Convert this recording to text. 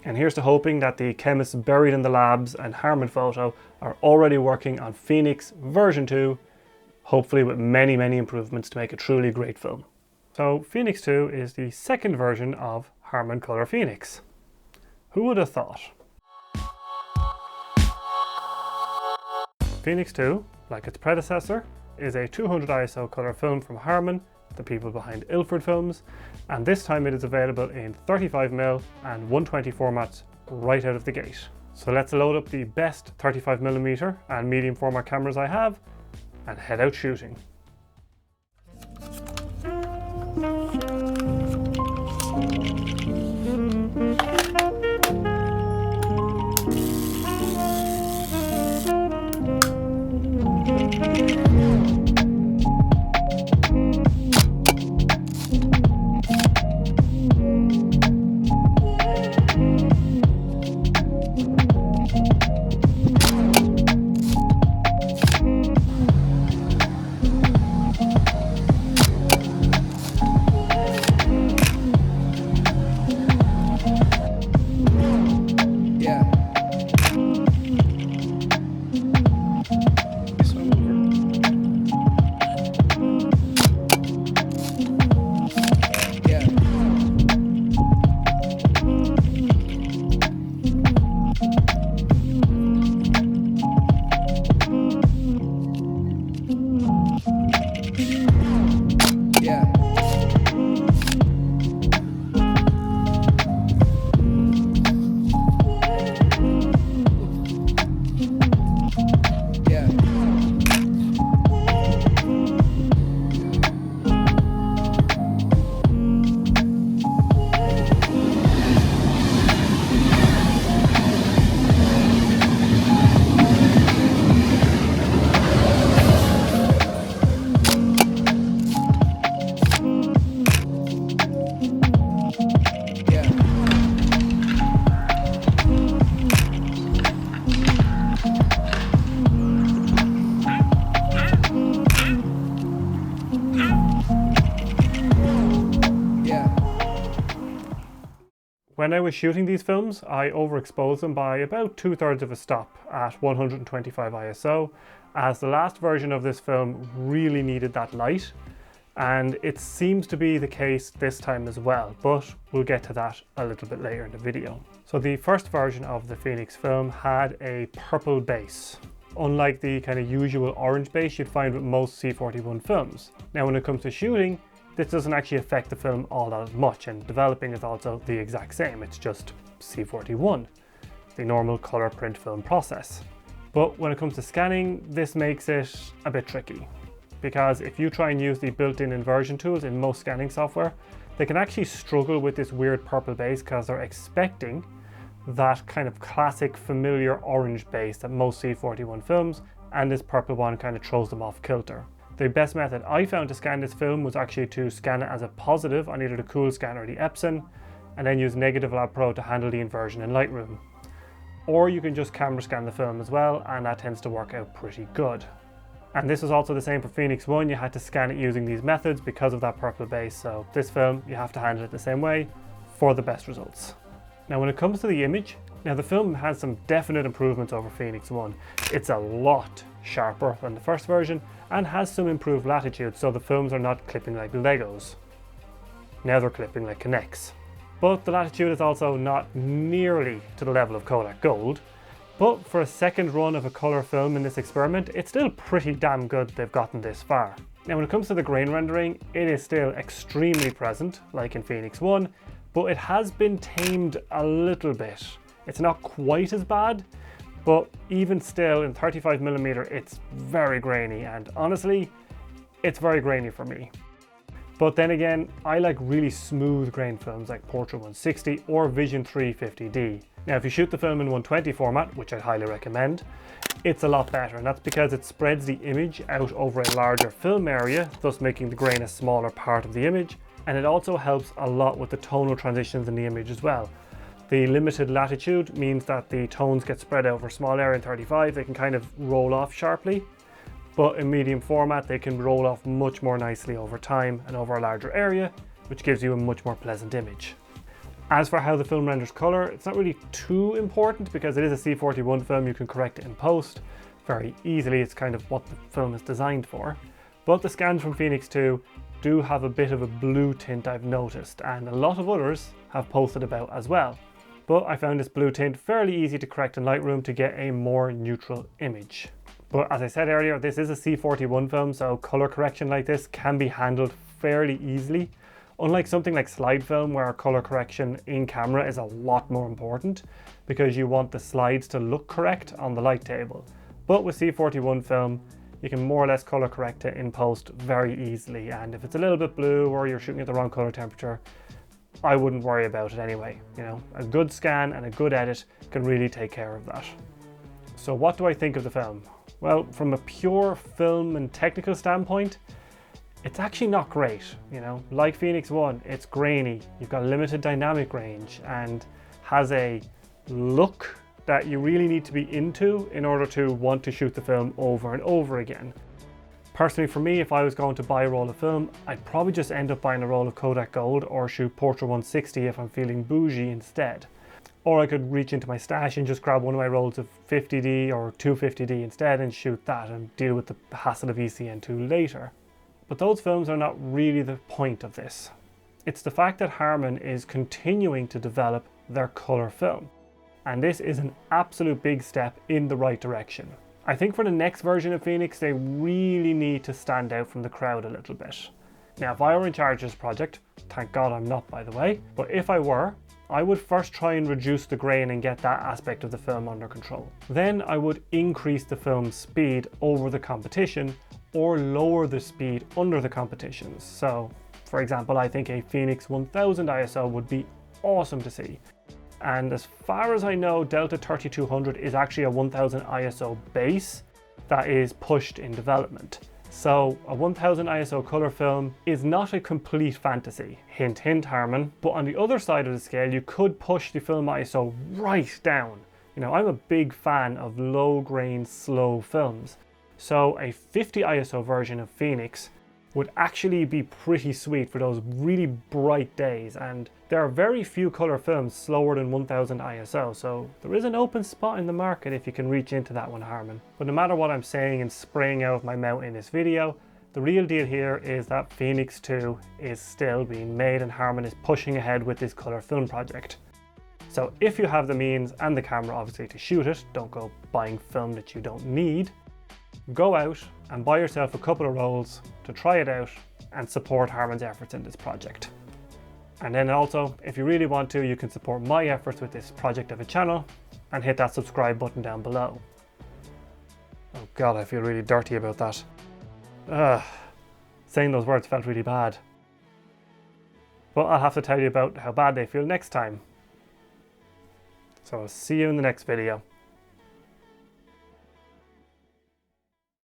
And here's to hoping that the chemists buried in the labs and Harman Photo are already working on Phoenix version 2, hopefully with many, many improvements to make a truly great film. So Phoenix 2 is the second version of Harman Color Phoenix. Who would have thought? Phoenix 2, like its predecessor, is a 200 ISO color film from Harman, the people behind Ilford Films, and this time it is available in 35mm and 120 formats right out of the gate. So let's load up the best 35mm and medium format cameras I have and head out shooting. When I was shooting these films, I overexposed them by about 2/3 of a stop at 125 ISO, as the last version of this film really needed that light, and it seems to be the case this time as well, but we'll get to that a little bit later in the video. So the first version of the Phoenix film had a purple base, unlike the kind of usual orange base you'd find with most C41 films. Now when it comes to shooting, this doesn't actually affect the film all that much, and developing is also the exact same. It's just C41, the normal color print film process. But when it comes to scanning, this makes it a bit tricky, because if you try and use the built-in inversion tools in most scanning software, they can actually struggle with this weird purple base because they're expecting that kind of classic familiar orange base that most C41 films, and this purple one kind of throws them off kilter. The best method I found to scan this film was actually to scan it as a positive on either the Cool Scan or the Epson, and then use Negative Lab Pro to handle the inversion in Lightroom. Or you can just camera scan the film as well, and that tends to work out pretty good. And this was also the same for Phoenix 1, you had to scan it using these methods because of that purple base, so this film you have to handle it the same way for the best results. Now when it comes to the image, now the film has some definite improvements over Phoenix 1. It's a lot sharper than the first version and has some improved latitude, so the films are not clipping like Legos. Now they're clipping like Kinects. But the latitude is also not nearly to the level of Kodak Gold. But for a second run of a colour film in this experiment, it's still pretty damn good they've gotten this far. Now when it comes to the grain rendering, it is still extremely present, like in Phoenix 1, but it has been tamed a little bit. It's not quite as bad, but even still in 35mm it's very grainy, and honestly, it's very grainy for me. But then again, I like really smooth grain films like Portrait 160 or Vision 350D. Now if you shoot the film in 120 format, which I highly recommend, it's a lot better, and that's because it spreads the image out over a larger film area, thus making the grain a smaller part of the image, and it also helps a lot with the tonal transitions in the image as well. The limited latitude means that the tones get spread over a small area in 35, they can kind of roll off sharply, but in medium format they can roll off much more nicely over time and over a larger area, which gives you a much more pleasant image. As for how the film renders color, it's not really too important because it is a C41 film. You can correct it in post very easily. It's kind of what the film is designed for. But the scans from Phoenix 2 do have a bit of a blue tint, I've noticed, and a lot of others have posted about as well. But I found this blue tint fairly easy to correct in Lightroom to get a more neutral image. But as I said earlier, this is a C41 film, so color correction like this can be handled fairly easily. Unlike something like slide film, where color correction in camera is a lot more important because you want the slides to look correct on the light table. But with C41 film, you can more or less color correct it in post very easily. And if it's a little bit blue or you're shooting at the wrong color temperature, I wouldn't worry about it anyway. You know, a good scan and a good edit can really take care of that. So what do I think of the film? Well, from a pure film and technical standpoint, it's actually not great. You know, like Phoenix 1, it's grainy, you've got limited dynamic range, and has a look that you really need to be into in order to want to shoot the film over and over again. Personally, for me, if I was going to buy a roll of film, I'd probably just end up buying a roll of Kodak Gold or shoot Portra 160 if I'm feeling bougie instead. Or I could reach into my stash and just grab one of my rolls of 50D or 250D instead and shoot that and deal with the hassle of ECN2 later. But those films are not really the point of this. It's the fact that Harman is continuing to develop their color film. And this is an absolute big step in the right direction. I think for the next version of Phoenix, they really need to stand out from the crowd a little bit. Now, if I were in charge of this project, thank God I'm not, by the way, but if I were, I would first try and reduce the grain and get that aspect of the film under control. Then I would increase the film's speed over the competition or lower the speed under the competitions. So, for example, I think a Phoenix 1000 ISO would be awesome to see. And as far as I know, Delta 3200 is actually a 1000 ISO base that is pushed in development. So a 1000 ISO color film is not a complete fantasy. Hint, hint, Harman. But on the other side of the scale, you could push the film ISO right down. You know, I'm a big fan of low grain, slow films. So a 50 ISO version of Phoenix would actually be pretty sweet for those really bright days, and there are very few color films slower than 1000 ISO, so there is an open spot in the market if you can reach into that one, Harman. But no matter what I'm saying and spraying out of my mouth in this video, the real deal here is that Phoenix 2 is still being made and Harman is pushing ahead with this color film project. So if you have the means and the camera obviously to shoot it, don't go buying film that you don't need. Go out and buy yourself a couple of rolls to try it out and support Harman's efforts in this project. And then also, if you really want to, you can support my efforts with this project of a channel and hit that subscribe button down below. Oh God, I feel really dirty about that. Saying those words felt really bad. But I'll have to tell you about how bad they feel next time. So I'll see you in the next video.